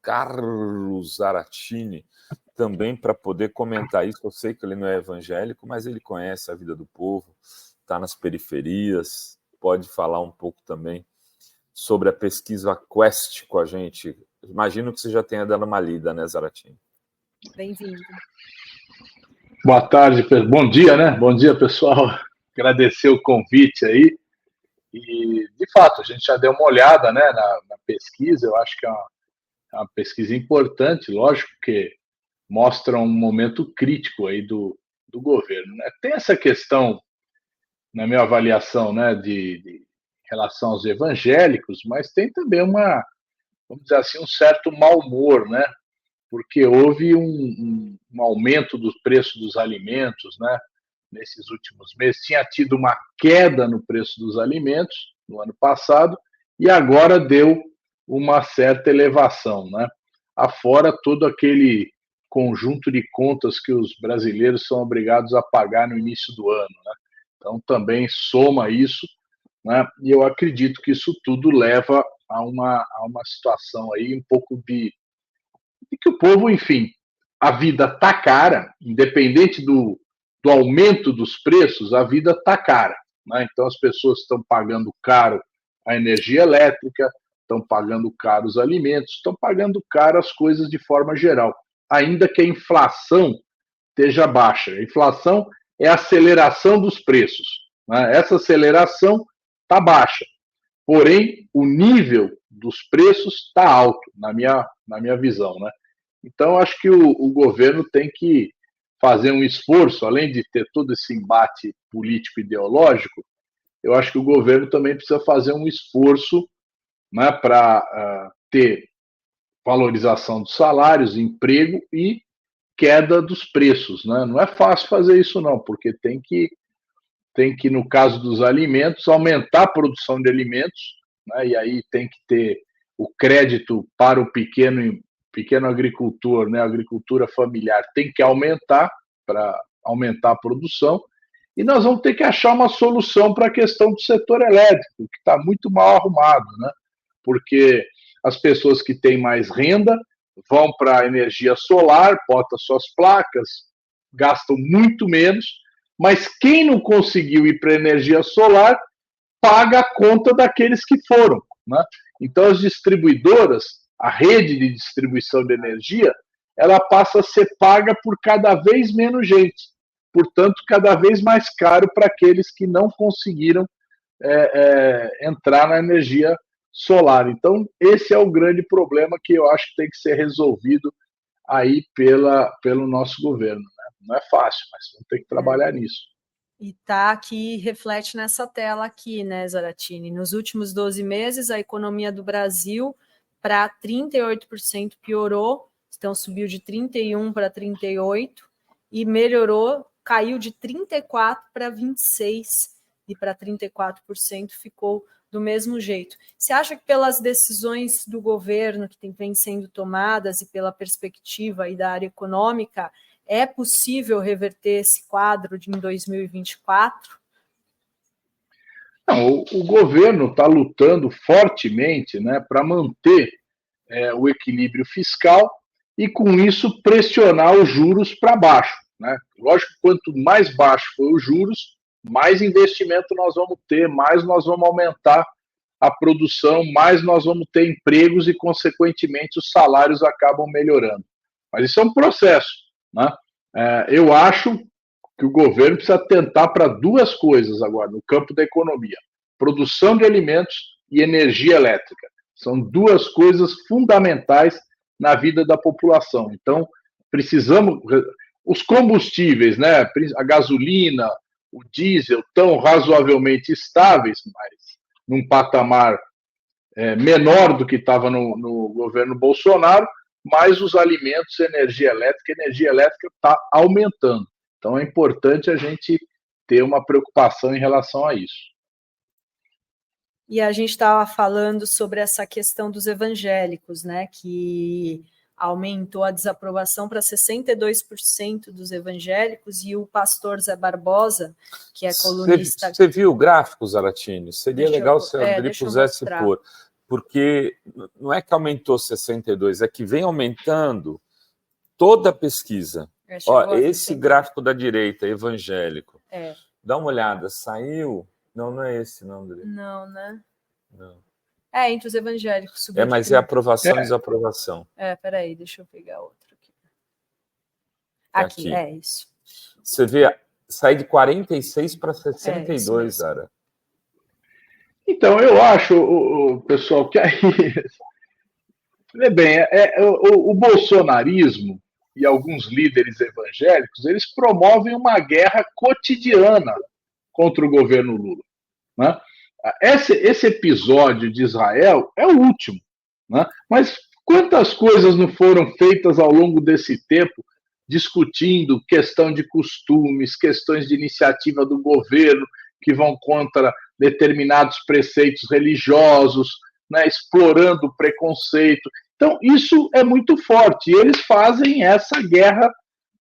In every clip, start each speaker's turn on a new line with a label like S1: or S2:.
S1: Carlos Zaratini, também para poder comentar isso. Eu sei que ele não é evangélico, mas ele conhece a vida do povo, está nas periferias, pode falar um pouco também sobre a pesquisa Quest com a gente. Imagino que você já tenha dado uma lida, né, Zaratini?
S2: Bem-vindo.
S3: Boa tarde, bom dia, né? Bom dia, pessoal. Agradecer o convite aí. E, de fato, a gente já deu uma olhada, né, na pesquisa. Eu acho que é uma pesquisa importante, lógico que mostra um momento crítico aí do governo, né? Tem essa questão, na minha avaliação, né, de relação aos evangélicos, mas tem também vamos dizer assim, um certo mau humor, né? Porque houve um aumento dos preços dos alimentos, né? Nesses últimos meses. Tinha tido uma queda no preço dos alimentos no ano passado e agora deu uma certa elevação, né? Afora todo aquele conjunto de contas que os brasileiros são obrigados a pagar no início do ano, né? Então também soma isso, né? E eu acredito que isso tudo leva a uma situação aí um pouco de que o povo, enfim, a vida está cara, independente do aumento dos preços, a vida está cara, né? Então as pessoas estão pagando caro a energia elétrica, estão pagando caro os alimentos, estão pagando caro as coisas de forma geral, ainda que a inflação esteja baixa. A inflação é a aceleração dos preços, né? Essa aceleração está baixa, porém o nível dos preços está alto, na minha visão, né? Então, acho que o governo tem que fazer um esforço, além de ter todo esse embate político-ideológico, eu acho que o governo também precisa fazer um esforço, né, para ter valorização dos salários, emprego e queda dos preços, né? Não é fácil fazer isso, não, porque tem que, no caso dos alimentos, aumentar a produção de alimentos, né? E aí tem que ter o crédito para o pequeno agricultor, né? A agricultura familiar tem que aumentar para aumentar a produção, e nós vamos ter que achar uma solução para a questão do setor elétrico, que está muito mal arrumado, né? Porque as pessoas que têm mais renda vão para a energia solar, botam suas placas, gastam muito menos, mas quem não conseguiu ir para a energia solar paga a conta daqueles que foram, né? Então as distribuidoras, a rede de distribuição de energia, ela passa a ser paga por cada vez menos gente, portanto cada vez mais caro para aqueles que não conseguiram entrar na energia solar. Então esse é o grande problema que eu acho que tem que ser resolvido aí pelo nosso governo, né? Não é fácil, mas vamos ter que trabalhar nisso.
S2: E tá aqui, reflete nessa tela aqui, né, Zaratini? Nos últimos 12 meses, a economia do Brasil para 38% piorou, então subiu de 31% para 38%, e melhorou, caiu de 34% para 26%, e para 34% ficou do mesmo jeito. Você acha que pelas decisões do governo que vêm sendo tomadas e pela perspectiva aí da área econômica, é possível reverter esse quadro em 2024?
S3: Não, o governo está lutando fortemente, né, para manter o equilíbrio fiscal e, com isso, pressionar os juros para baixo, né? Lógico que quanto mais baixo for os juros, mais investimento nós vamos ter, mais nós vamos aumentar a produção, mais nós vamos ter empregos e, consequentemente, os salários acabam melhorando. Mas isso é um processo, né? Eu acho que o governo precisa tentar para duas coisas agora no campo da economia: produção de alimentos e energia elétrica. São duas coisas fundamentais na vida da população. Então, precisamos. Os combustíveis, né, a gasolina, o diesel, estão razoavelmente estáveis, mas num patamar menor do que estava no governo Bolsonaro, mas os alimentos, energia elétrica está aumentando. Então é importante a gente ter uma preocupação em relação a isso.
S2: E a gente estava falando sobre essa questão dos evangélicos, né, que aumentou a desaprovação para 62% dos evangélicos, e o pastor Zé Barbosa, que é colunista...
S1: Você viu o gráfico, Zaratini? Seria legal se a Adri pusesse por. porque não é que aumentou 62, é que vem aumentando toda a pesquisa. Ó, esse gráfico da direita, evangélico, dá uma olhada, saiu... Não é esse, não, André.
S2: Não, né?
S1: Não.
S2: Entre os evangélicos. Subiu
S1: mas é aprovação e desaprovação.
S2: Peraí, deixa eu pegar outro aqui. Aqui, isso.
S1: Você vê, sai de 46 para 62, Zara.
S3: Então, eu acho, pessoal, que aí... Vê bem, o bolsonarismo e alguns líderes evangélicos, eles promovem uma guerra cotidiana contra o governo Lula. Né? Esse episódio de Israel é o último. Né? Mas quantas coisas não foram feitas ao longo desse tempo, discutindo questão de costumes, questões de iniciativa do governo que vão contra determinados preceitos religiosos, né? Explorando o preconceito. Então, isso é muito forte. E eles fazem essa guerra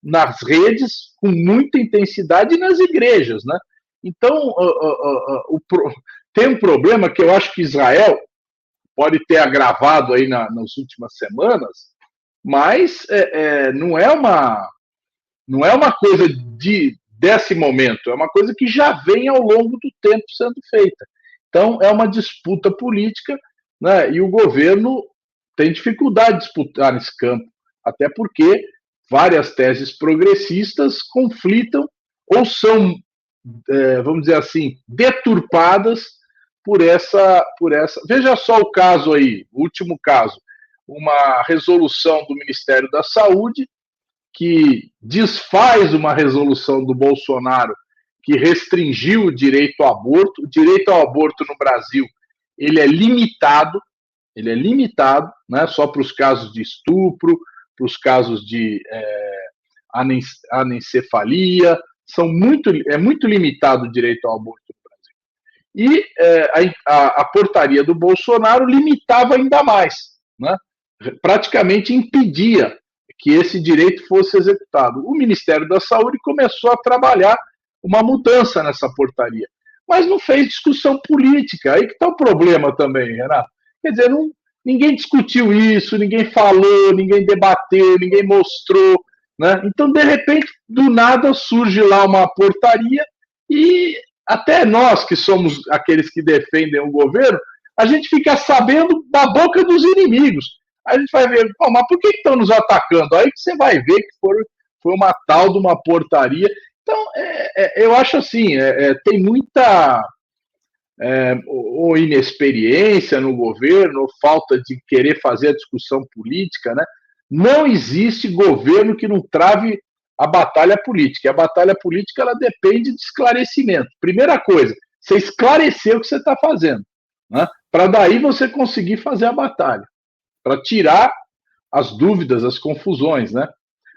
S3: nas redes com muita intensidade e nas igrejas. Né? Então, tem um problema que eu acho que Israel pode ter agravado aí nas últimas semanas, mas não é uma coisa desse momento, é uma coisa que já vem ao longo do tempo sendo feita. Então, é uma disputa política, né, e o governo tem dificuldade de disputar nesse campo, até porque várias teses progressistas conflitam ou são, vamos dizer assim, deturpadas por essa. Veja só o caso aí, o último caso, uma resolução do Ministério da Saúde que desfaz uma resolução do Bolsonaro que restringiu o direito ao aborto. O direito ao aborto no Brasil ele é limitado, né, só para os casos de estupro, para os casos de anencefalia, é muito limitado o direito ao aborto no Brasil. E a portaria do Bolsonaro limitava ainda mais, né? Praticamente impedia que esse direito fosse executado. O Ministério da Saúde começou a trabalhar uma mudança nessa portaria, mas não fez discussão política. Aí que está o problema também, Renato. Quer dizer, ninguém discutiu isso, ninguém falou, ninguém debateu, ninguém mostrou. Né? Então, de repente, do nada surge lá uma portaria e até nós, que somos aqueles que defendem o governo, a gente fica sabendo da boca dos inimigos. Aí a gente vai ver, mas por que estão nos atacando? Aí que você vai ver que foi uma tal de uma portaria. Então, eu acho assim, tem muita ou inexperiência no governo, ou falta de querer fazer a discussão política, né? Não existe governo que não trave a batalha política. E a batalha política ela depende de esclarecimento. Primeira coisa, você esclarecer o que você está fazendo, né? Para daí você conseguir fazer a batalha, para tirar as dúvidas, as confusões, né?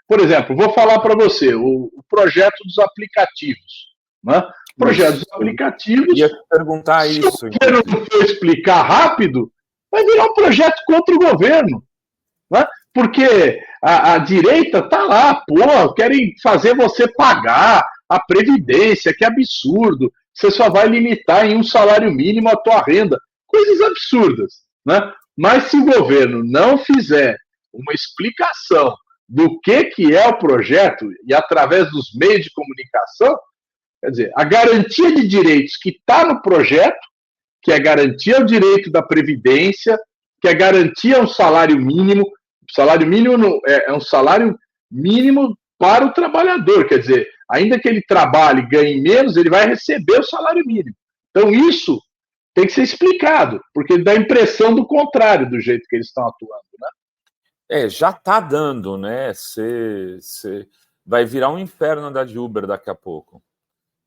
S3: Por exemplo, vou falar para você o projeto dos aplicativos, né? O projeto dos aplicativos.
S1: Ia te perguntar isso.
S3: Se o governo não for explicar rápido, vai virar um projeto contra o governo, né? Porque a direita está lá, querem fazer você pagar a previdência, que absurdo. Você só vai limitar em um salário mínimo a tua renda. Coisas absurdas, né? Mas se o governo não fizer uma explicação do que é o projeto e através dos meios de comunicação, quer dizer, a garantia de direitos que está no projeto, que é garantir o direito da previdência, que é garantir um salário mínimo. O salário mínimo é um salário mínimo para o trabalhador, quer dizer, ainda que ele trabalhe e ganhe menos, ele vai receber o salário mínimo. Então isso tem que ser explicado, porque dá a impressão do contrário do jeito que eles estão atuando, né?
S1: Já está dando, né? Vai virar um inferno andar de Uber daqui a pouco.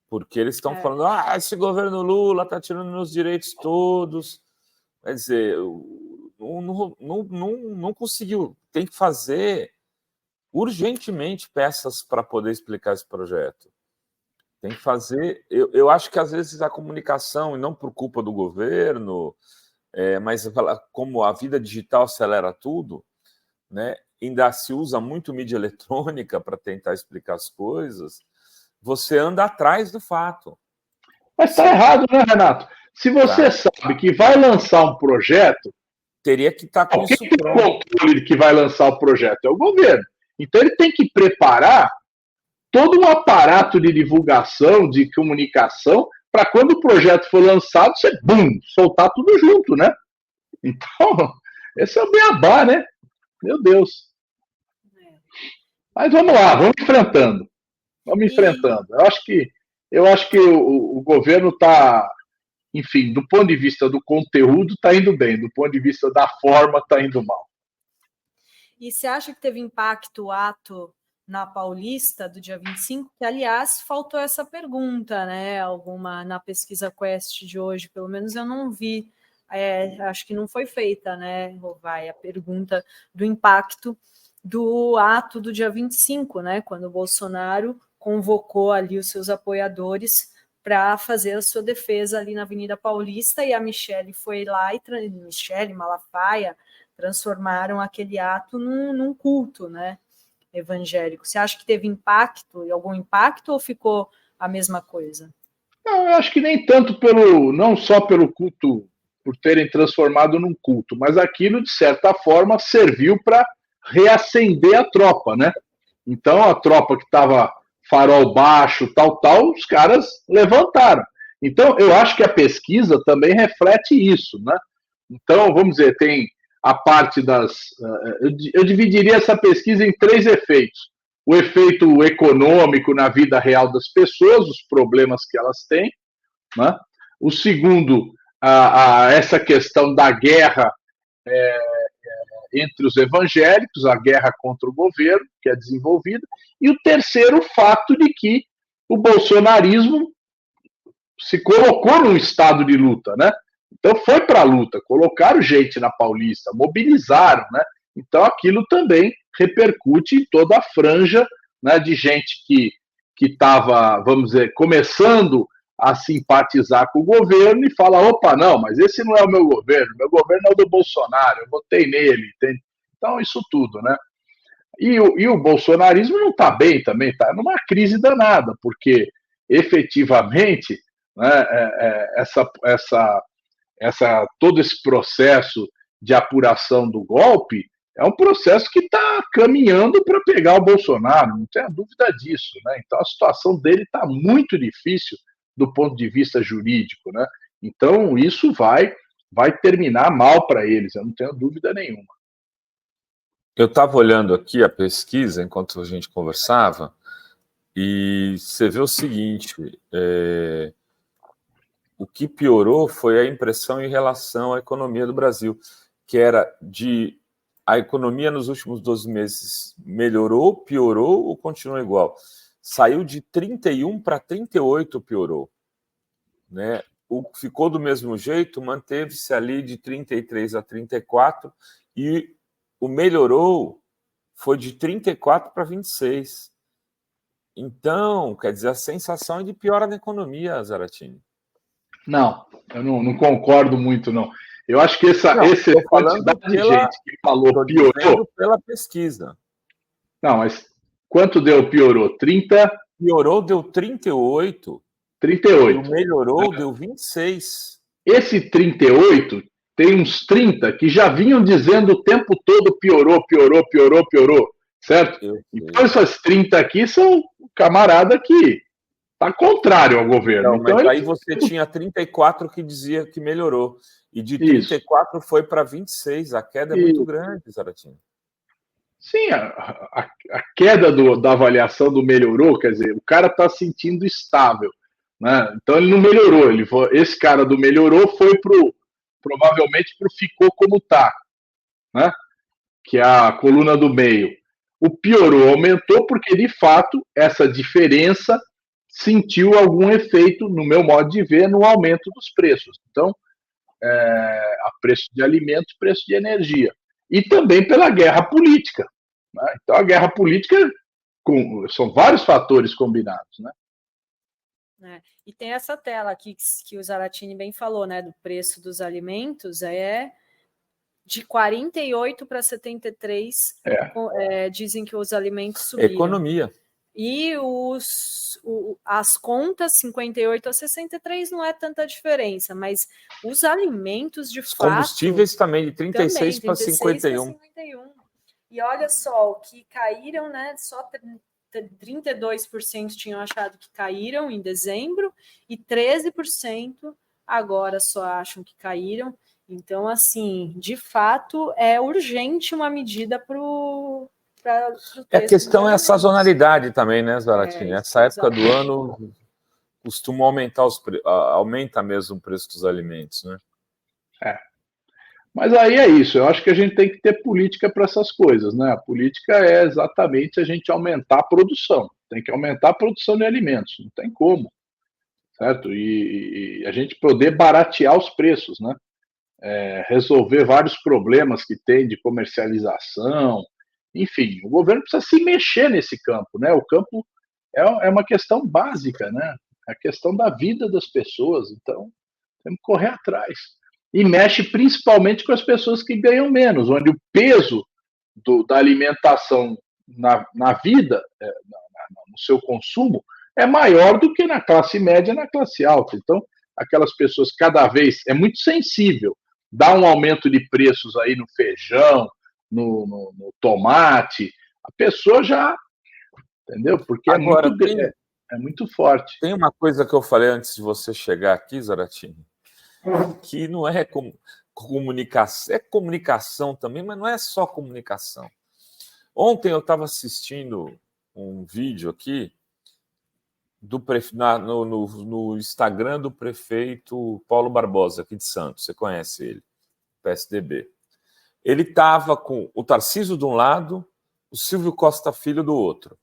S1: Porque eles estão falando, esse governo Lula está tirando meus direitos todos. Quer dizer, não conseguiu. Tem que fazer urgentemente peças para poder explicar esse projeto. Tem que fazer. Eu acho que às vezes a comunicação, e não por culpa do governo, mas como a vida digital acelera tudo, né? Ainda se usa muito mídia eletrônica para tentar explicar as coisas, você anda atrás do fato.
S3: Mas está errado, né, Renato? Se você sabe que vai lançar um projeto,
S1: teria que estar com
S3: quem
S1: isso
S3: tem
S1: pronto.
S3: o controle de que vai lançar o projeto? É o governo. Então ele tem que preparar todo um aparato de divulgação, de comunicação, para quando o projeto for lançado, você, soltar tudo junto, né? Então, esse é o beabá, né? Meu Deus. Mas vamos lá, vamos enfrentando. Vamos enfrentando. Eu acho que o governo está, enfim, do ponto de vista do conteúdo, está indo bem. Do ponto de vista da forma, está indo mal.
S2: E você acha que teve impacto o ato na Paulista do dia 25? Que, aliás, faltou essa pergunta, né? Alguma na pesquisa Quest de hoje, pelo menos eu não vi. Acho que não foi feita, né, Rovai, a pergunta do impacto do ato do dia 25, né? Quando o Bolsonaro convocou ali os seus apoiadores para fazer a sua defesa ali na Avenida Paulista, e a Michelle foi lá, e Michelle Malafaia transformaram aquele ato num culto, né, evangélico. Você acha que teve impacto, algum impacto, ou ficou a mesma coisa?
S3: Não, eu acho que nem tanto não só pelo culto, por terem transformado num culto, mas aquilo, de certa forma, serviu para reacender a tropa, né? Então, a tropa que estava farol baixo, tal, os caras levantaram. Então, eu acho que a pesquisa também reflete isso, né? Então, vamos dizer, tem a parte das... Eu dividiria essa pesquisa em 3 efeitos. O efeito econômico na vida real das pessoas, os problemas que elas têm, né? O segundo, essa questão da guerra entre os evangélicos, a guerra contra o governo, que é desenvolvida, e o terceiro, o fato de que o bolsonarismo se colocou num estado de luta, né? Então foi para a luta, colocaram gente na Paulista, mobilizaram, né? Então aquilo também repercute em toda a franja, né, de gente que estava, vamos dizer, começando a simpatizar com o governo e fala, opa, não, mas esse não é o meu governo é o do Bolsonaro, eu votei nele. Entende? Então isso tudo, né? E o bolsonarismo não está bem também, está numa crise danada, porque efetivamente, né, todo esse processo de apuração do golpe é um processo que está caminhando para pegar o Bolsonaro, não tenha dúvida disso, né? Então a situação dele está muito difícil do ponto de vista jurídico, né? Então isso vai terminar mal para eles, eu não tenho dúvida nenhuma.
S1: Eu estava olhando aqui a pesquisa enquanto a gente conversava, e você vê o seguinte, o que piorou foi a impressão em relação à economia do Brasil, que era a economia nos últimos 12 meses melhorou, piorou ou continuou igual? Saiu de 31 para 38, piorou. Né? O que ficou do mesmo jeito manteve-se ali de 33 a 34, e o melhorou foi de 34 para 26. Então, quer dizer, a sensação é de piora na economia, Zaratini.
S3: Não, eu não concordo muito, não. Eu acho que essa quantidade de gente que falou piorou...
S1: pela pesquisa.
S3: Não, mas quanto deu piorou? 30?
S1: Piorou, deu 38.
S3: 38.
S1: E melhorou, deu 26.
S3: Esse 38, tem uns 30 que já vinham dizendo o tempo todo piorou, certo? Então essas 30 aqui são camarada que está contrário ao governo.
S1: Não,
S3: então,
S1: mas aí você tinha 34 que dizia que melhorou. E de 34 foi para 26. A queda é muito grande, Zaratini.
S3: Sim, a queda da avaliação do melhorou, quer dizer, o cara está sentindo estável. Né? Então ele não melhorou. Esse cara do melhorou foi provavelmente para o ficou como está, né? Que é a coluna do meio. O piorou aumentou porque, de fato, essa diferença sentiu algum efeito, no meu modo de ver, no aumento dos preços. Então, a preço de alimentos, preço de energia. E também pela guerra política. Né? Então, a guerra política são vários fatores combinados, né?
S2: E tem essa tela aqui que o Zaratini bem falou, né? Do preço dos alimentos, de 48 para 73, dizem que os alimentos subiram.
S1: Economia.
S2: E as contas 58 a 63 não é tanta diferença, mas os alimentos, de
S1: Os
S2: fato...
S1: combustíveis também, de 36 para 51.
S2: E olha só, que caíram, né? Só 32% tinham achado que caíram em dezembro e 13% agora só acham que caíram. Então, assim, de fato, é urgente uma medida para o
S1: A questão é a sazonalidade também, né, Zaratini? Essa época do ano costuma aumentar aumenta mesmo o preço dos alimentos, né?
S3: Mas aí é isso, eu acho que a gente tem que ter política para essas coisas, né? A política é exatamente a gente aumentar a produção, tem que aumentar a produção de alimentos, não tem como, certo? E a gente poder baratear os preços, né? Resolver vários problemas que tem de comercialização, enfim, o governo precisa se mexer nesse campo, né? O campo é uma questão básica, né? A questão da vida das pessoas, então temos que correr atrás. E mexe principalmente com as pessoas que ganham menos, onde o peso da alimentação na vida, no seu consumo, é maior do que na classe média e na classe alta. Então, aquelas pessoas cada vez é muito sensível, dá um aumento de preços aí no feijão, no tomate, a pessoa já, entendeu? Porque
S1: agora,
S3: é muito forte.
S1: Tem uma coisa que eu falei antes de você chegar aqui, Zaratini, que não é comunicação, é comunicação também, mas não é só comunicação. Ontem eu estava assistindo um vídeo aqui no Instagram do prefeito Paulo Barbosa, aqui de Santos, você conhece ele, PSDB. Ele estava com o Tarcísio de um lado, o Silvio Costa Filho do outro.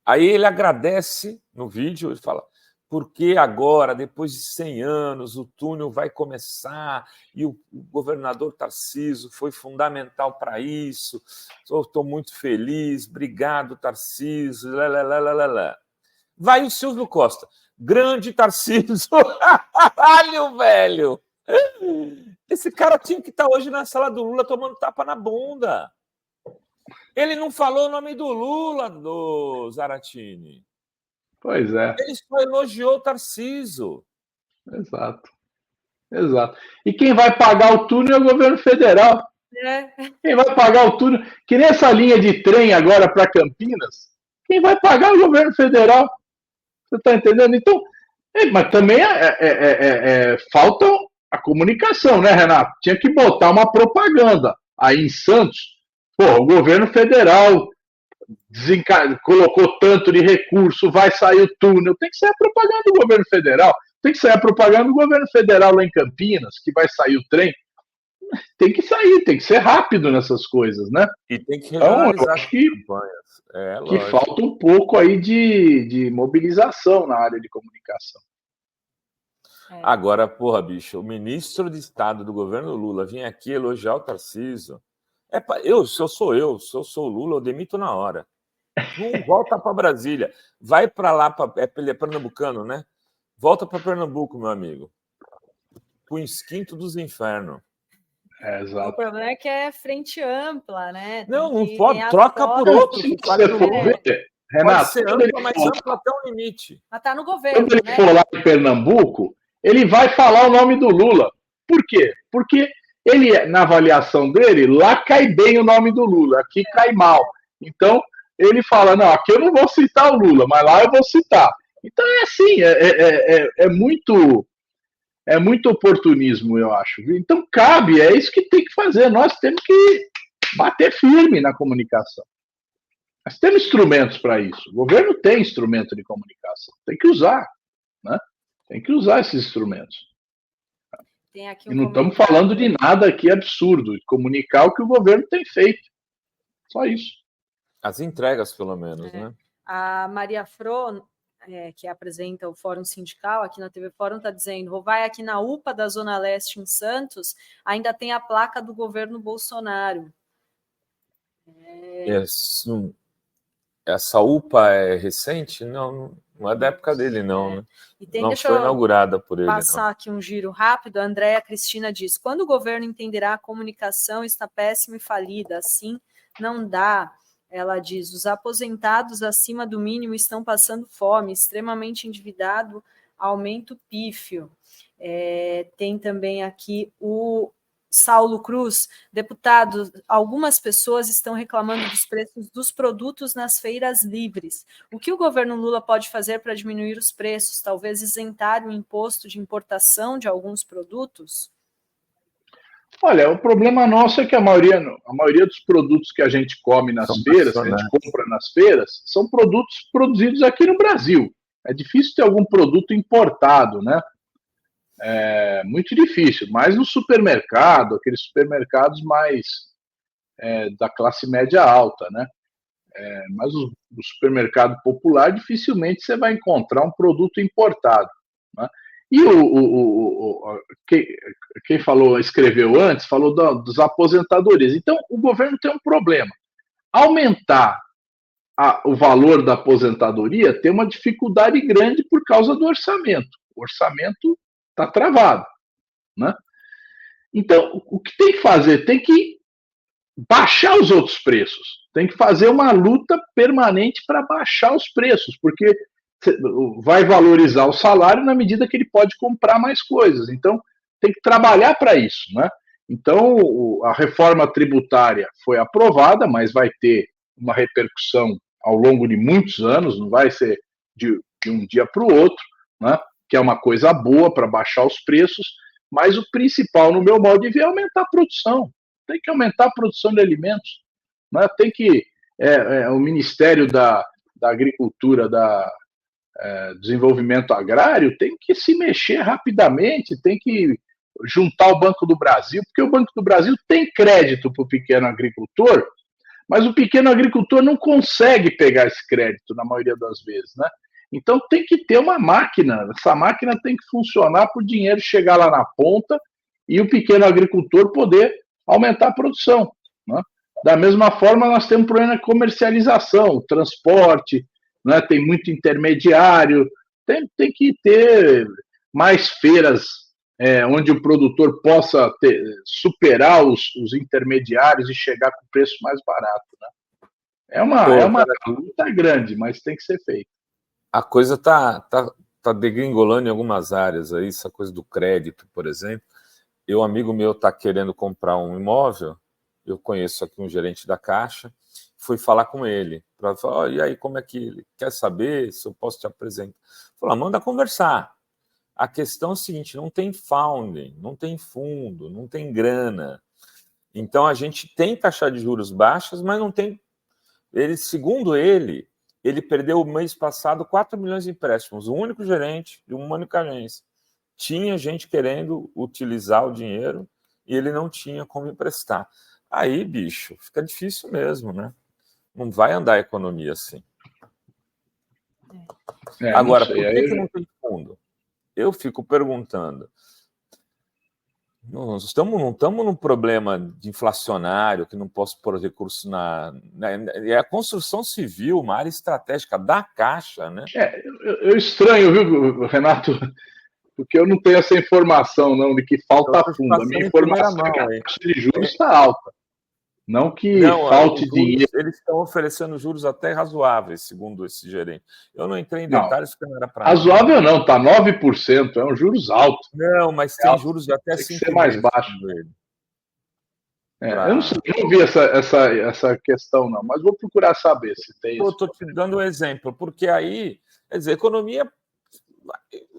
S1: Aí ele agradece no vídeo, ele fala, porque agora, depois de 100 anos, o túnel vai começar e o governador Tarcísio foi fundamental para isso. Estou muito feliz, obrigado, Tarcísio. Lá. Vai o Silvio Costa, grande Tarcísio. Olha, velho. Esse cara tinha que estar hoje na sala do Lula tomando tapa na bunda. Ele não falou o nome do Lula, do Zaratini.
S3: Pois é.
S1: Ele só elogiou o Tarcísio.
S3: Exato. E quem vai pagar o túnel é o governo federal. Quem vai pagar o túnel? Que nem essa linha de trem agora para Campinas. Quem vai pagar é o governo federal. Você está entendendo? Então, mas também falta a comunicação, né, Renato? Tinha que botar uma propaganda aí em Santos. Pô, o governo federal colocou tanto de recurso, vai sair o túnel. Tem que sair a propaganda do governo federal. Tem que sair a propaganda do governo federal lá em Campinas, que vai sair o trem. Tem que sair, tem que ser rápido nessas coisas, né?
S1: E tem que regionalizar
S3: então, acho que
S1: campanhas.
S3: Falta um pouco aí de mobilização na área de comunicação.
S1: Agora, porra, bicho, o ministro de Estado do governo Lula vinha aqui elogiar o Tarcísio. Se eu sou o Lula, eu demito na hora. Não volta para Brasília. Vai para lá, ele é pernambucano, né? Volta para Pernambuco, meu amigo. Pro esquinto dos infernos.
S2: O problema é que é frente ampla, né?
S1: Não pode, troca por outro.
S3: Renato,
S1: pode ser ampla, mas ampla até um limite.
S2: Mas tá no governo,
S3: quando ele for lá em Pernambuco, ele vai falar o nome do Lula. Por quê? Porque ele, na avaliação dele, lá cai bem o nome do Lula, aqui cai mal. Então, ele fala, não, aqui eu não vou citar o Lula, mas lá eu vou citar. Então é assim, é muito oportunismo, eu acho. Então cabe, é isso que tem que fazer. Nós temos que bater firme na comunicação. Nós temos instrumentos para isso. O governo tem instrumento de comunicação. Tem que usar, né? Tem que usar esses instrumentos. E não estamos falando de nada aqui absurdo, de comunicar o que o governo tem feito. Só isso.
S1: As entregas, pelo menos, né?
S2: A Maria Fro, que apresenta o Fórum Sindical aqui na TV Fórum, está dizendo: vai aqui na UPA da Zona Leste, em Santos, ainda tem a placa do governo Bolsonaro.
S1: Essa UPA é recente? Não é da época dele, não, né? Não foi inaugurada por ele.
S2: Passar aqui um giro rápido. A Andréa Cristina diz: quando o governo entenderá a comunicação está péssima e falida, assim não dá. ela diz: os aposentados acima do mínimo estão passando fome, extremamente endividado, aumento pífio. Tem também aqui o Saulo Cruz: deputado, algumas pessoas estão reclamando dos preços dos produtos nas feiras livres. O que o governo Lula pode fazer para diminuir os preços? Talvez isentar o imposto de importação de alguns produtos?
S3: Olha, o problema nosso é que a maioria dos produtos que a gente come nas feiras, que a gente compra nas feiras, são produtos produzidos aqui no Brasil. É difícil ter algum produto importado, né? É muito difícil, mas no supermercado, aqueles supermercados mais da classe média alta, né? Mas o supermercado popular, dificilmente você vai encontrar um produto importado, né? E quem escreveu antes, falou dos aposentadorias. Então, o governo tem um problema. Aumentar o valor da aposentadoria tem uma dificuldade grande por causa do orçamento. O orçamento está travado, né? Então, o que tem que fazer? Tem que baixar os outros preços. Tem que fazer uma luta permanente para baixar os preços, porque vai valorizar o salário na medida que ele pode comprar mais coisas. Então, tem que trabalhar para isso, né? Então, a reforma tributária foi aprovada, mas vai ter uma repercussão ao longo de muitos anos, não vai ser de um dia para o outro, né? Que é uma coisa boa para baixar os preços, mas o principal, no meu modo de ver, é aumentar a produção. Tem que aumentar a produção de alimentos, né? Tem que o Ministério da Agricultura, Desenvolvimento Agrário, tem que se mexer rapidamente, tem que juntar o Banco do Brasil, porque o Banco do Brasil tem crédito para o pequeno agricultor, mas o pequeno agricultor não consegue pegar esse crédito na maioria das vezes, né? Então tem que ter uma máquina, essa máquina tem que funcionar para o dinheiro chegar lá na ponta e o pequeno agricultor poder aumentar a produção, né? Da mesma forma, nós temos um problema de comercialização, transporte, né? Tem muito intermediário, tem que ter mais feiras onde o produtor possa superar os intermediários e chegar com preço mais barato, né? É uma luta grande, mas tem que ser feita.
S1: A coisa tá degringolando em algumas áreas aí, essa coisa do crédito, por exemplo. Um amigo meu está querendo comprar um imóvel, eu conheço aqui um gerente da Caixa, fui falar com ele, para falar, e aí, como é que ele quer saber se eu posso te apresentar? Falei, manda conversar. A questão é o seguinte, não tem funding, não tem fundo, não tem grana. Então, a gente tem taxa de juros baixas, mas não tem... Segundo ele perdeu o mês passado 4 milhões de empréstimos, o único gerente de uma única agência. Tinha gente querendo utilizar o dinheiro e ele não tinha como emprestar. Aí, bicho, fica difícil mesmo, né? Não vai andar a economia assim. Agora, por que não tem fundo? Eu fico perguntando. Não estamos num problema de inflacionário que não posso pôr recurso é a construção civil, uma área estratégica da Caixa, né?
S3: Eu estranho, viu, Renato? Porque eu não tenho essa informação, não, de que falta fundo. A minha informação é que a taxa de juros está alta. Não que falte dinheiro.
S1: Eles estão oferecendo juros até razoáveis, segundo esse gerente. Eu não entrei em detalhes porque não era para
S3: razoável não, está 9%, é um juros alto.
S1: Não, mas tem juros de até 5%.
S3: Tem que ser mais baixo. Eu não vi essa questão, não, mas vou procurar saber se tem isso.
S1: Estou te dando um exemplo, porque aí, quer dizer, economia,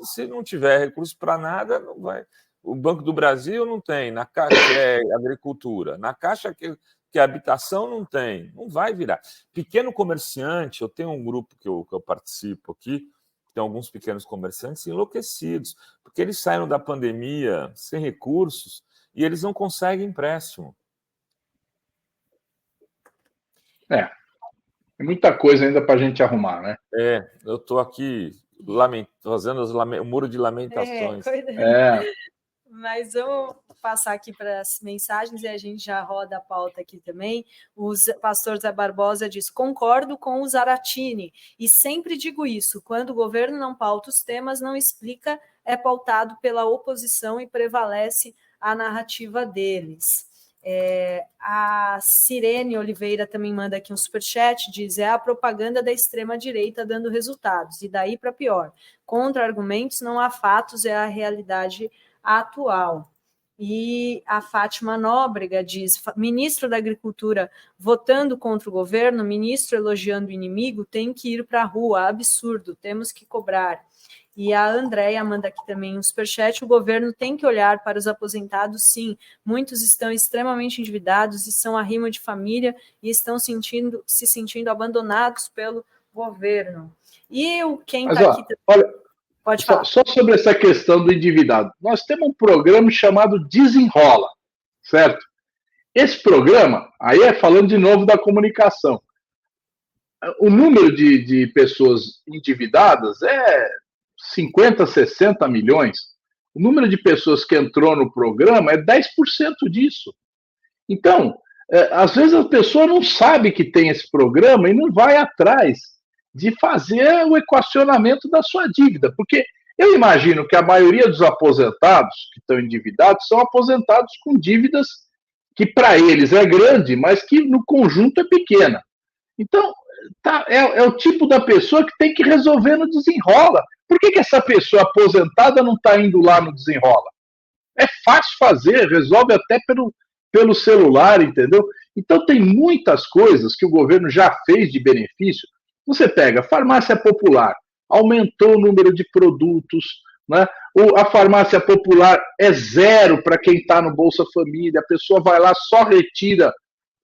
S1: se não tiver recurso para nada, não vai. O Banco do Brasil não tem, na Caixa que é agricultura, na Caixa que é habitação não tem, não vai virar. Pequeno comerciante, eu tenho um grupo que eu participo aqui, tem alguns pequenos comerciantes enlouquecidos, porque eles saíram da pandemia sem recursos e eles não conseguem empréstimo.
S3: Tem muita coisa ainda para a gente arrumar, né?
S1: Eu estou aqui fazendo o muro de lamentações.
S2: Mas vamos passar aqui para as mensagens e a gente já roda a pauta aqui também. O pastor Zé Barbosa diz: concordo com o Zaratini e sempre digo isso, quando o governo não pauta os temas, não explica, é pautado pela oposição e prevalece a narrativa deles. A Sirene Oliveira também manda aqui um superchat, diz, a propaganda da extrema-direita dando resultados, e daí para pior. Contra-argumentos, não há fatos, é a realidade atual. E a Fátima Nóbrega diz, ministro da Agricultura votando contra o governo, ministro elogiando o inimigo, tem que ir para a rua, absurdo, temos que cobrar. E a Andréia manda aqui também um superchat, o governo tem que olhar para os aposentados, sim, muitos estão extremamente endividados e são arrimo de família e estão se sentindo abandonados pelo governo. E quem está aqui...
S3: Olha,
S2: pode falar.
S3: Só sobre essa questão do endividado. Nós temos um programa chamado Desenrola, certo? Esse programa, aí é falando de novo da comunicação. O número de pessoas endividadas é 50, 60 milhões. O número de pessoas que entrou no programa é 10% disso. Então, às vezes a pessoa não sabe que tem esse programa e não vai atrás de fazer o equacionamento da sua dívida. Porque eu imagino que a maioria dos aposentados que estão endividados são aposentados com dívidas que para eles é grande, mas que no conjunto é pequena. Então, é o tipo da pessoa que tem que resolver no Desenrola. Por que essa pessoa aposentada não está indo lá no Desenrola? É fácil fazer, resolve até pelo celular, entendeu? Então tem muitas coisas que o governo já fez de benefício. Você pega farmácia popular, aumentou o número de produtos, né? A farmácia popular é zero para quem está no Bolsa Família, a pessoa vai lá, só retira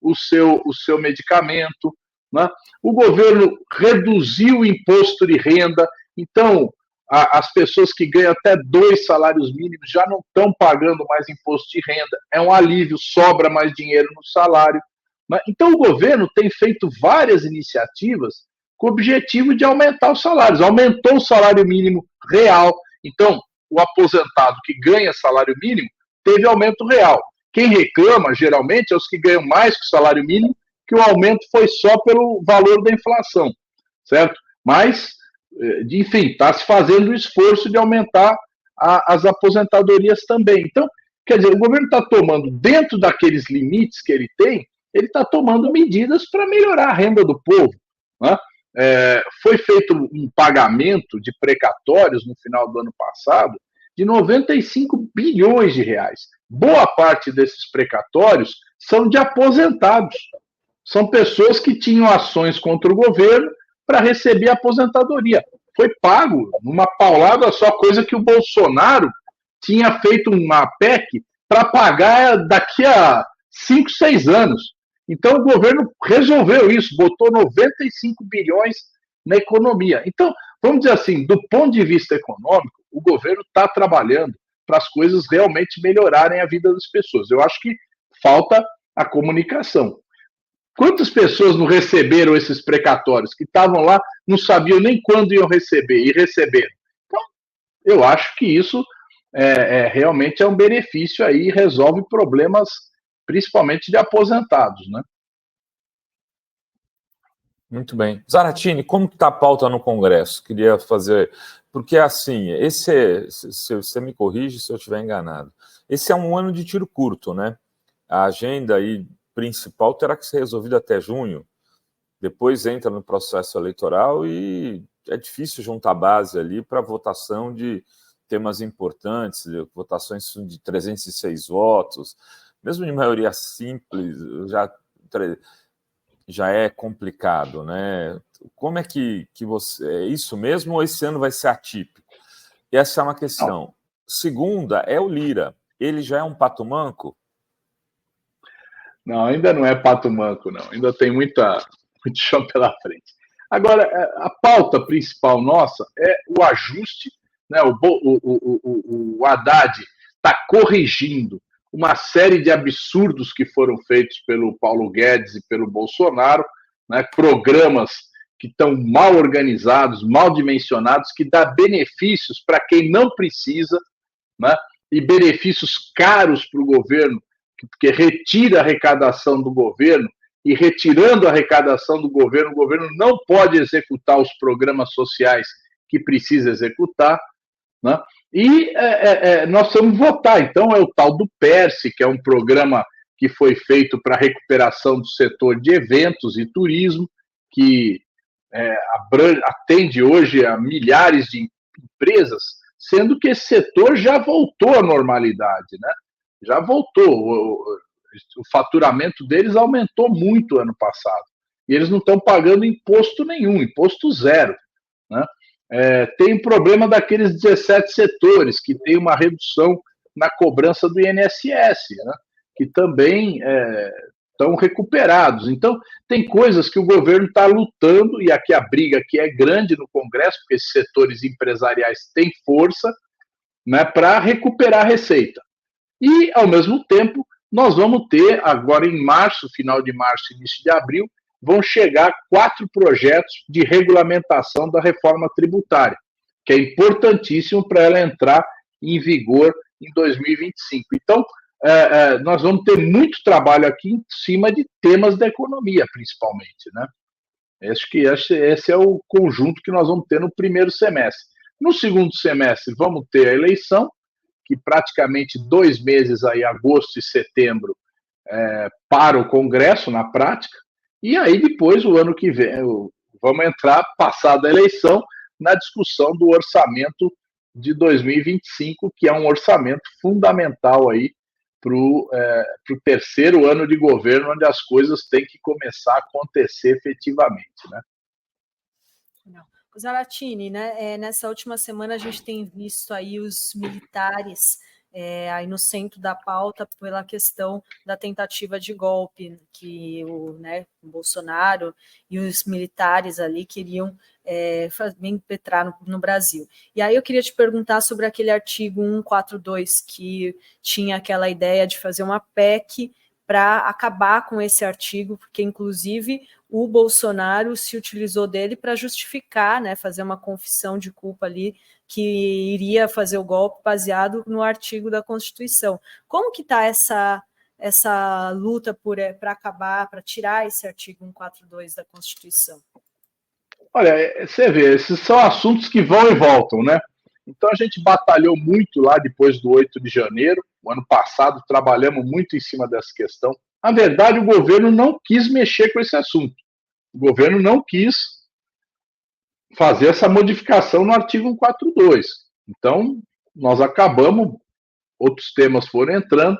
S3: o seu medicamento, né? O governo reduziu o imposto de renda, então as pessoas que ganham até 2 salários mínimos já não estão pagando mais imposto de renda, é um alívio, sobra mais dinheiro no salário, né? Então o governo tem feito várias iniciativas com o objetivo de aumentar os salários, aumentou o salário mínimo real, então o aposentado que ganha salário mínimo teve aumento real. Quem reclama, geralmente, é os que ganham mais que o salário mínimo, que o aumento foi só pelo valor da inflação, certo? Mas, enfim, está se fazendo o esforço de aumentar as aposentadorias também. Então, quer dizer, o governo está tomando, dentro daqueles limites que ele está tomando medidas para melhorar a renda do povo, né? Foi feito um pagamento de precatórios no final do ano passado de 95 bilhões de reais. Boa parte desses precatórios são de aposentados. São pessoas que tinham ações contra o governo para receber aposentadoria. Foi pago numa paulada só, coisa que o Bolsonaro tinha feito uma PEC para pagar daqui a 5, 6 anos. Então, o governo resolveu isso, botou 95 bilhões na economia. Então, vamos dizer assim, do ponto de vista econômico, o governo está trabalhando para as coisas realmente melhorarem a vida das pessoas. Eu acho que falta a comunicação. Quantas pessoas não receberam esses precatórios, que estavam lá, não sabiam nem quando iam receber, e receberam? Então, eu acho que isso realmente é um benefício aí, resolve problemas principalmente de aposentados, né?
S1: Muito bem. Zaratini, como está a pauta no Congresso? Queria fazer... Porque, assim, você me corrige se eu estiver enganado. Esse é um ano de tiro curto, né? A agenda aí principal terá que ser resolvida até junho. Depois entra no processo eleitoral e é difícil juntar base ali para votação de temas importantes, votações de 306 votos, mesmo de maioria simples, já é complicado, né? Como é que você... É isso mesmo ou esse ano vai ser atípico? Essa é uma questão. Segunda, é o Lira. Ele já é um pato manco?
S3: Não, ainda não é pato manco, não. Ainda tem muito chão pela frente. Agora, a pauta principal nossa é o ajuste, né? O Haddad está corrigindo uma série de absurdos que foram feitos pelo Paulo Guedes e pelo Bolsonaro, né? Programas que estão mal organizados, mal dimensionados, que dá benefícios para quem não precisa, né? E benefícios caros para o governo, porque retira a arrecadação do governo, e retirando a arrecadação do governo, o governo não pode executar os programas sociais que precisa executar, né? E nós vamos votar. Então, é o tal do PERSE, que é um programa que foi feito para a recuperação do setor de eventos e turismo, que atende hoje a milhares de empresas, sendo que esse setor já voltou à normalidade, né? Já voltou. O faturamento deles aumentou muito ano passado. E eles não estão pagando imposto nenhum, imposto zero, né? Tem o problema daqueles 17 setores que tem uma redução na cobrança do INSS, né? Que também estão recuperados. Então, tem coisas que o governo está lutando, e aqui a briga aqui é grande no Congresso, porque esses setores empresariais têm força, né, para recuperar a receita. E, ao mesmo tempo, nós vamos ter, agora em março, final de março, início de abril, vão chegar 4 projetos de regulamentação da reforma tributária, que é importantíssimo para ela entrar em vigor em 2025. Então, nós vamos ter muito trabalho aqui em cima de temas da economia, principalmente, né? Acho que esse é o conjunto que nós vamos ter no primeiro semestre. No segundo semestre, vamos ter a eleição, que praticamente 2 meses, aí, agosto e setembro, para o Congresso, na prática, e aí depois, o ano que vem, vamos entrar, passada a eleição, na discussão do orçamento de 2025, que é um orçamento fundamental aí para o terceiro ano de governo, onde as coisas têm que começar a acontecer efetivamente, né?
S2: Zaratini, né? Nessa última semana a gente tem visto aí os militares aí no centro da pauta pela questão da tentativa de golpe que o Bolsonaro e os militares ali queriam impetrar no Brasil. E aí eu queria te perguntar sobre aquele artigo 142 que tinha aquela ideia de fazer uma PEC para acabar com esse artigo, porque inclusive o Bolsonaro se utilizou dele para justificar, né, fazer uma confissão de culpa ali, que iria fazer o golpe baseado no artigo da Constituição. Como que está essa luta para acabar, para tirar esse artigo 142 da Constituição?
S3: Olha, você vê, esses são assuntos que vão e voltam, né? Então a gente batalhou muito lá depois do 8 de janeiro, o ano passado trabalhamos muito em cima dessa questão. Na verdade, o governo não quis mexer com esse assunto. O governo não quis fazer essa modificação no artigo 142. Então, nós acabamos, outros temas foram entrando.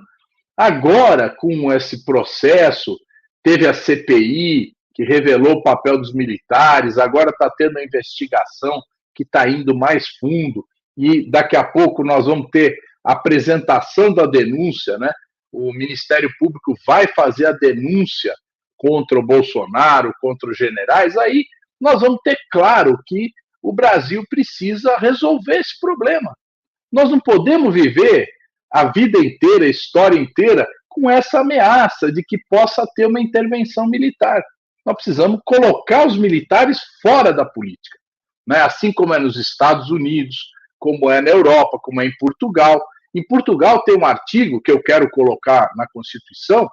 S3: Agora, com esse processo, teve a CPI, que revelou o papel dos militares, agora está tendo a investigação que está indo mais fundo, e daqui a pouco nós vamos ter a apresentação da denúncia, né? O Ministério Público vai fazer a denúncia contra o Bolsonaro, contra os generais, aí nós vamos ter claro que o Brasil precisa resolver esse problema. Nós não podemos viver a vida inteira, a história inteira, com essa ameaça de que possa ter uma intervenção militar. Nós precisamos colocar os militares fora da política, né? Assim como é nos Estados Unidos, como é na Europa, como é em Portugal. Em Portugal tem um artigo que eu quero colocar na Constituição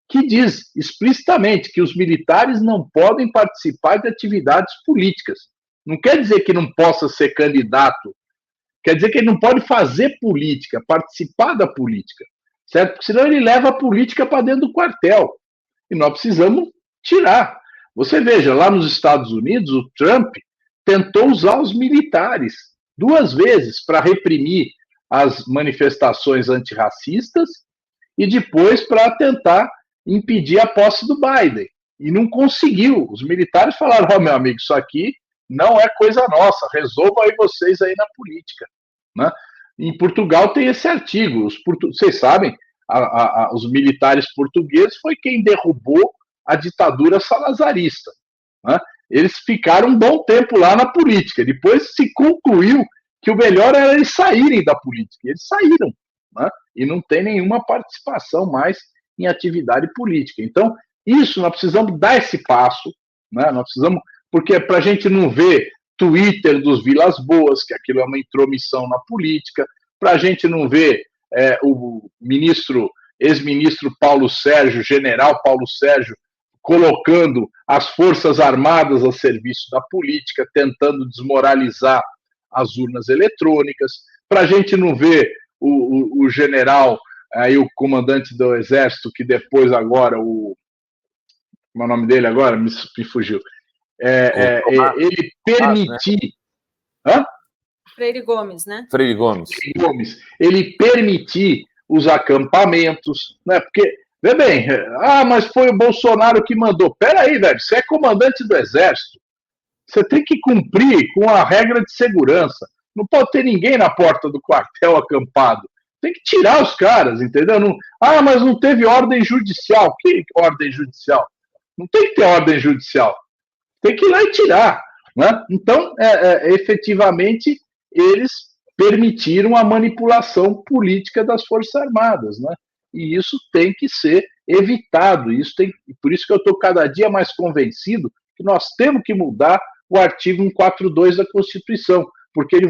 S3: que diz explicitamente que os militares não podem participar de atividades políticas. Não quer dizer que não possa ser candidato, quer dizer que ele não pode fazer política, participar da política, certo? Porque senão ele leva a política para dentro do quartel. E nós precisamos tirar. Você veja, lá nos Estados Unidos, o Trump tentou usar os militares 2 vezes para reprimir as manifestações antirracistas e depois para tentar impedir a posse do Biden. E não conseguiu. Os militares falaram, meu amigo, isso aqui não é coisa nossa, resolvam aí vocês aí na política, né? Em Portugal tem esse artigo. Vocês sabem, os militares portugueses foi quem derrubou a ditadura salazarista, né? Eles ficaram um bom tempo lá na política. Depois se concluiu que o melhor era eles saírem da política. E eles saíram, né? E não tem nenhuma participação mais em atividade política. Então, isso nós precisamos dar esse passo, né? Nós precisamos, porque para a gente não ver Twitter dos Vilas Boas, que aquilo é uma intromissão na política, para a gente não ver o ex-ministro Paulo Sérgio, general Paulo Sérgio, colocando as Forças Armadas a serviço da política, tentando desmoralizar as urnas eletrônicas, para a gente não ver o general aí o comandante do Exército, que depois agora, como é o nome dele agora? Me fugiu. Ele permitir... Hã?
S2: Freire Gomes, né?
S1: Freire Gomes.
S3: Ele permitir os acampamentos, né? Porque, vê bem, mas foi o Bolsonaro que mandou. Peraí, velho, você é comandante do Exército. Você tem que cumprir com a regra de segurança. Não pode ter ninguém na porta do quartel acampado. Tem que tirar os caras, entendeu? Mas não teve ordem judicial. Que ordem judicial? Não tem que ter ordem judicial. Tem que ir lá e tirar. Né? Então, efetivamente, eles permitiram a manipulação política das Forças Armadas. Né? E isso tem que ser evitado. Por isso que eu estou cada dia mais convencido que nós temos que mudar o artigo 142 da Constituição. Porque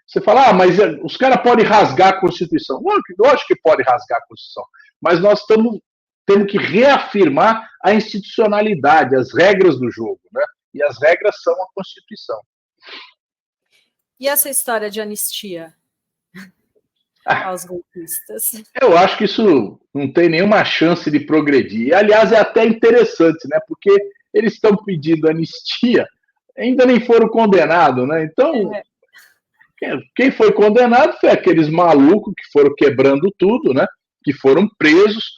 S3: você fala, mas os caras podem rasgar a Constituição. Lógico que pode rasgar a Constituição. Mas nós temos que reafirmar a institucionalidade, as regras do jogo. Né? E as regras são a Constituição.
S2: E essa história de anistia aos golpistas?
S3: Eu acho que isso não tem nenhuma chance de progredir. E, aliás, é até interessante, né? Porque eles estão pedindo anistia, ainda nem foram condenados, né? Então, quem foi condenado foi aqueles malucos que foram quebrando tudo, né? Que foram presos,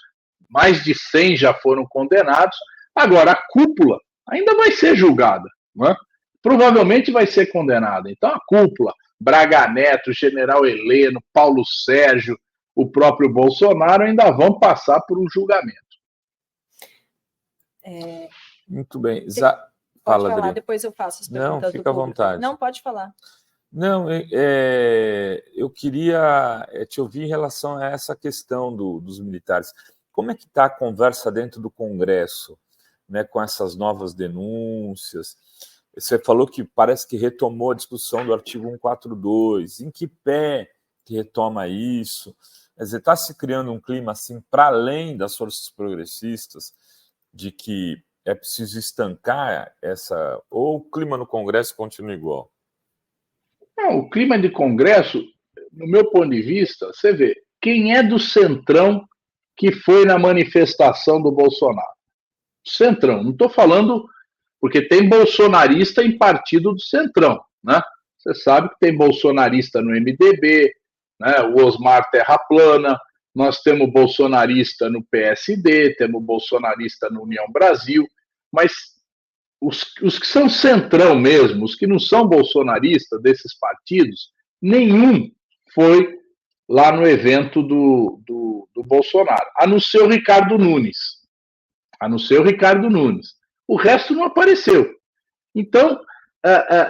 S3: mais de 100 já foram condenados. Agora, a cúpula ainda vai ser julgada, né? Provavelmente vai ser condenada. Então, a cúpula, Braga Neto, General Heleno, Paulo Sérgio, o próprio Bolsonaro ainda vão passar por um julgamento.
S1: Muito bem.
S2: Pode falar, Adriano. Depois eu faço as perguntas.
S1: Não, fica à vontade.
S2: Não, pode falar.
S1: Não, eu queria te ouvir em relação a essa questão dos militares. Como é que está a conversa dentro do Congresso, né, com essas novas denúncias? Você falou que parece que retomou a discussão do artigo 142. Em que pé que retoma isso? Quer dizer, está se criando um clima assim, para além das forças progressistas, de que é preciso estancar essa... Ou o clima no Congresso continua igual?
S3: Não, o clima de Congresso, no meu ponto de vista, você vê, quem é do Centrão que foi na manifestação do Bolsonaro? Centrão, não estou falando... Porque tem bolsonarista em partido do Centrão, né? Você sabe que tem bolsonarista no MDB, né? O Osmar Terra Plana, nós temos bolsonarista no PSD, temos bolsonarista no União Brasil, mas os que são Centrão mesmo, os que não são bolsonaristas desses partidos, nenhum foi lá no evento do Bolsonaro, a não ser o Ricardo Nunes. O resto não apareceu. Então,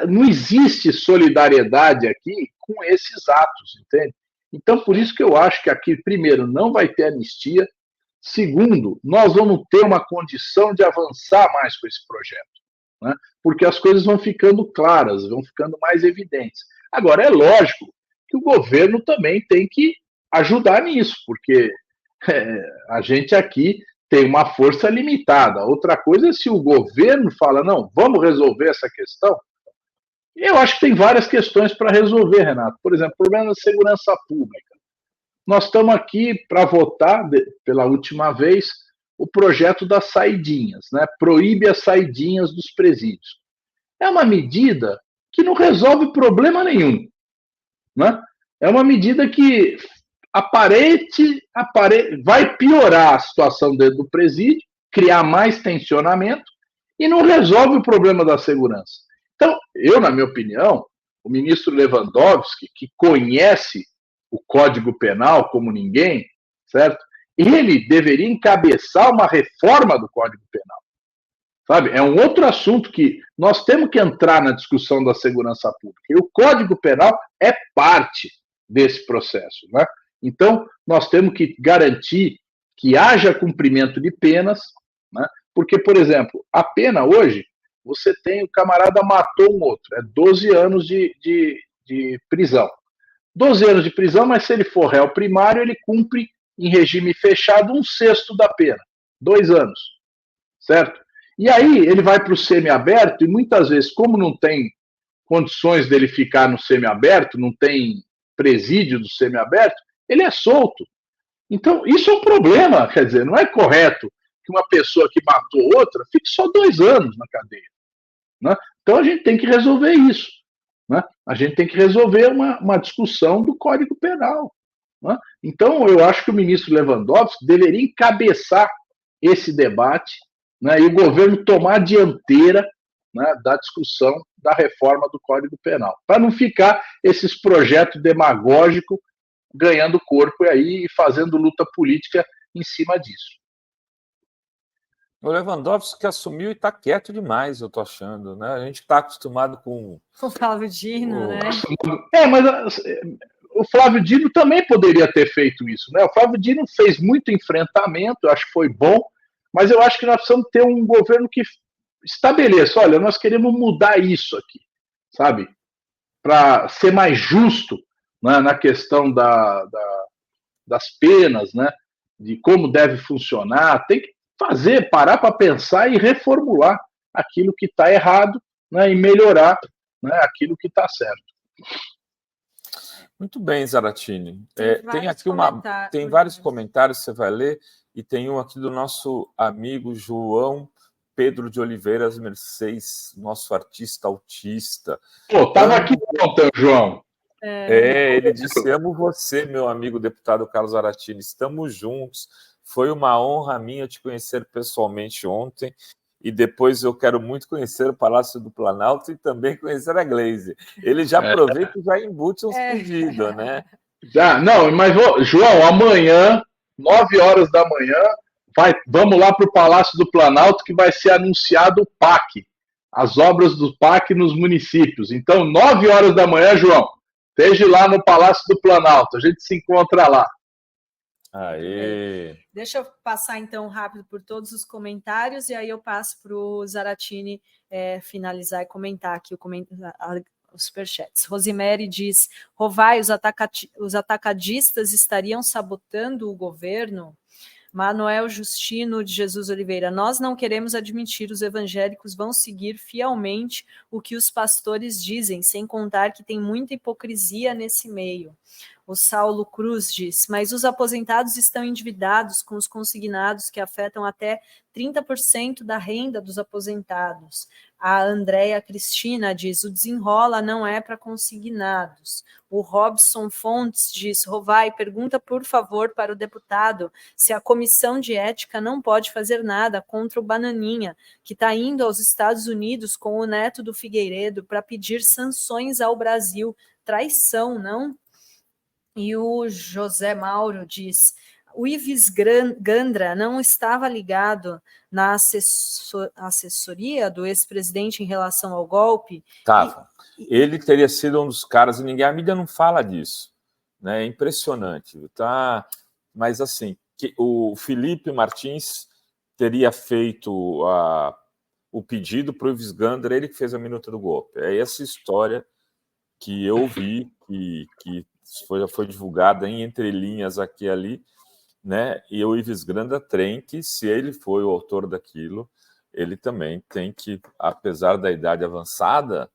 S3: não existe solidariedade aqui com esses atos, entende? Então, por isso que eu acho que aqui, primeiro, não vai ter anistia. Segundo, nós vamos ter uma condição de avançar mais com esse projeto, né? Porque as coisas vão ficando claras, vão ficando mais evidentes. Agora, é lógico que o governo também tem que ajudar nisso, porque a gente aqui tem uma força limitada. Outra coisa é se o governo fala, não, vamos resolver essa questão. Eu acho que tem várias questões para resolver, Renato. Por exemplo, o problema da segurança pública. Nós estamos aqui para votar, pela última vez, o projeto das saidinhas, né? Proíbe as saidinhas dos presídios. É uma medida que não resolve problema nenhum, né? É uma medida que vai piorar a situação dentro do presídio, criar mais tensionamento e não resolve o problema da segurança. Então, na minha opinião, o ministro Lewandowski, que conhece o Código Penal como ninguém, certo? Ele deveria encabeçar uma reforma do Código Penal. Sabe? É um outro assunto que nós temos que entrar na discussão da segurança pública. E o Código Penal é parte desse processo, né? Então, nós temos que garantir que haja cumprimento de penas, né? Porque, por exemplo, a pena hoje, você tem o camarada matou um outro, 12 anos de prisão. 12 anos de prisão, mas se ele for réu primário, ele cumpre em regime fechado 1/6 da pena, 2 anos, certo? E aí ele vai para o semiaberto e muitas vezes, como não tem condições dele ficar no semiaberto, não tem presídio do semiaberto, ele é solto. Então, isso é um problema, quer dizer, não é correto que uma pessoa que matou outra fique só 2 anos na cadeia. Né? Então, a gente tem que resolver isso. Né? A gente tem que resolver uma discussão do Código Penal. Né? Então, eu acho que o ministro Lewandowski deveria encabeçar esse debate, né, e o governo tomar a dianteira, né, da discussão da reforma do Código Penal, para não ficar esses projetos demagógicos ganhando corpo aí e fazendo luta política em cima disso.
S1: O Lewandowski assumiu e está quieto demais, eu estou achando, né? A gente está acostumado com
S2: o Flávio Dino, né?
S3: Mas o Flávio Dino também poderia ter feito isso, né? O Flávio Dino fez muito enfrentamento, eu acho que foi bom, mas eu acho que nós precisamos ter um governo que estabeleça, olha, nós queremos mudar isso aqui, sabe? Para ser mais justo, né, na questão das penas, né? De como deve funcionar, tem que parar para pensar e reformular aquilo que está errado, né, e melhorar, né, aquilo que está certo.
S1: Muito bem, Zaratini. Tem aqui tem vários comentários, você vai ler, e tem um aqui do nosso amigo João Pedro de Oliveira Mercedes, nosso artista autista.
S3: Pô, estava aqui ontem, João.
S1: Ele disse, amo você, meu amigo deputado Carlos Zaratini, estamos juntos, foi uma honra minha te conhecer pessoalmente ontem, e depois eu quero muito conhecer o Palácio do Planalto e também conhecer a Glaze. Ele já aproveita e já embute uns pedidos, né?
S3: Já, não, mas João, amanhã, 9 horas da manhã, vamos lá para o Palácio do Planalto, que vai ser anunciado o PAC, as obras do PAC nos municípios. Então, 9 horas da manhã, João, esteja lá no Palácio do Planalto, a gente se encontra lá.
S1: Aê.
S2: Deixa eu passar, então, rápido por todos os comentários, e aí eu passo para o Zaratini finalizar e comentar aqui os superchats. Rosemary diz, Rovai, os atacadistas estariam sabotando o governo? Manuel Justino de Jesus Oliveira, nós não queremos admitir, os evangélicos vão seguir fielmente o que os pastores dizem, sem contar que tem muita hipocrisia nesse meio. O Saulo Cruz diz, mas os aposentados estão endividados com os consignados que afetam até 30% da renda dos aposentados. A Andréia Cristina diz, o desenrola não é para consignados. O Robson Fontes diz, Rovai, pergunta por favor para o deputado se a comissão de ética não pode fazer nada contra o Bananinha, que está indo aos Estados Unidos com o neto do Figueiredo para pedir sanções ao Brasil. Traição, não? E o José Mauro diz, o Ives Gandra não estava ligado na assessoria do ex-presidente em relação ao golpe?
S1: Estava. Ele teria sido um dos caras, e a mídia não fala disso. Né? É impressionante. Tá? Mas, assim, o Felipe Martins teria feito o pedido para o Ives Gandra, ele que fez a minuta do golpe. É essa história que eu vi, que já foi divulgada em entrelinhas aqui e ali, né? E o Ives Gandra tem que, se ele foi o autor daquilo, ele também tem que, apesar da idade avançada,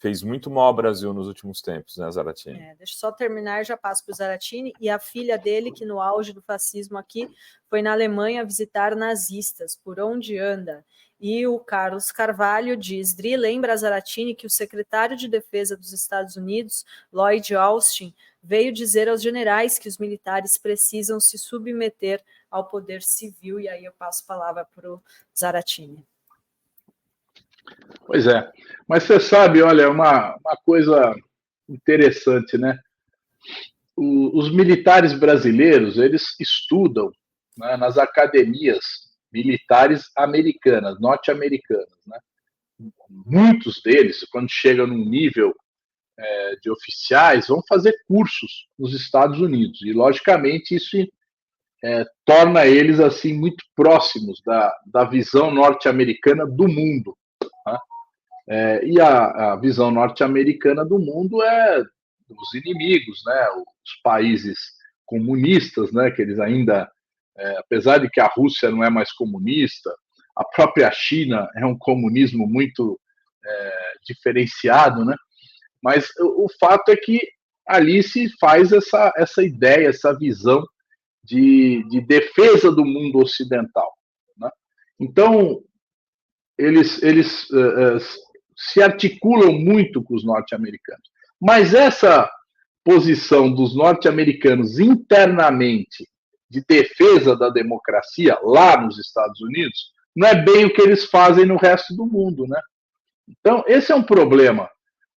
S1: fez muito mal ao Brasil nos últimos tempos, né, Zaratini?
S2: Deixa eu só terminar, já passo para o Zaratini. E a filha dele, que no auge do fascismo aqui, foi na Alemanha visitar nazistas. Por onde anda? E o Carlos Carvalho diz, Dri, lembra a Zaratini que o secretário de Defesa dos Estados Unidos, Lloyd Austin, veio dizer aos generais que os militares precisam se submeter ao poder civil. E aí eu passo a palavra para o Zaratini.
S3: Pois é, mas você sabe, olha, uma coisa interessante, né? Os militares brasileiros, eles estudam, né, nas academias militares americanas, norte-americanas, né? Muitos deles, quando chegam num nível de oficiais, vão fazer cursos nos Estados Unidos, e logicamente isso torna eles assim muito próximos da visão norte-americana do mundo. E a visão norte-americana do mundo é os inimigos, né? Os países comunistas, né? Que eles ainda, apesar de que a Rússia não é mais comunista, a própria China é um comunismo muito diferenciado, né? Mas o fato é que ali se faz essa ideia, essa visão de defesa do mundo ocidental, né? Então, eles se articulam muito com os norte-americanos. Mas essa posição dos norte-americanos internamente de defesa da democracia lá nos Estados Unidos não é bem o que eles fazem no resto do mundo, né? Então, esse é um problema.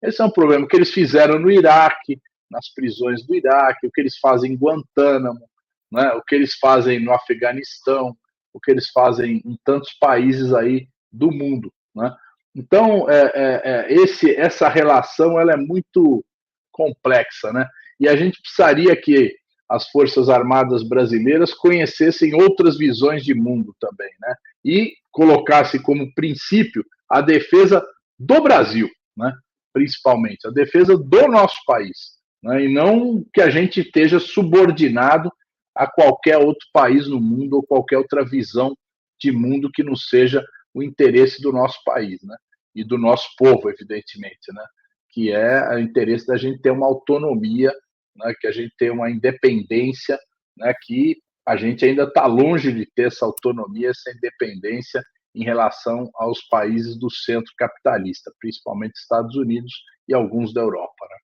S3: Esse é um problema que eles fizeram no Iraque, nas prisões do Iraque, o que eles fazem em Guantánamo, né? O que eles fazem no Afeganistão, o que eles fazem em tantos países aí do mundo, né? Então, essa relação ela é muito complexa, né? E a gente precisaria que as Forças Armadas brasileiras conhecessem outras visões de mundo também, né? E colocasse como princípio a defesa do Brasil, né? Principalmente, a defesa do nosso país, né? E não que a gente esteja subordinado a qualquer outro país no mundo ou qualquer outra visão de mundo que não seja o interesse do nosso país, né? E do nosso povo, evidentemente, né? Que é o interesse da gente ter uma autonomia, né? Que a gente tenha uma independência, né? Que a gente ainda está longe de ter essa autonomia, essa independência em relação aos países do centro capitalista, principalmente Estados Unidos e alguns da Europa, né?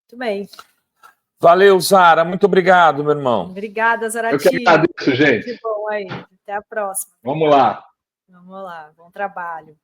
S2: Muito bem.
S1: Valeu, Zara. Muito obrigado, meu irmão.
S2: Obrigada, Zaratini.
S3: Eu que agradeço, gente.
S2: Que bom aí. Até a próxima.
S3: Vamos lá.
S2: Vamos lá. Bom trabalho.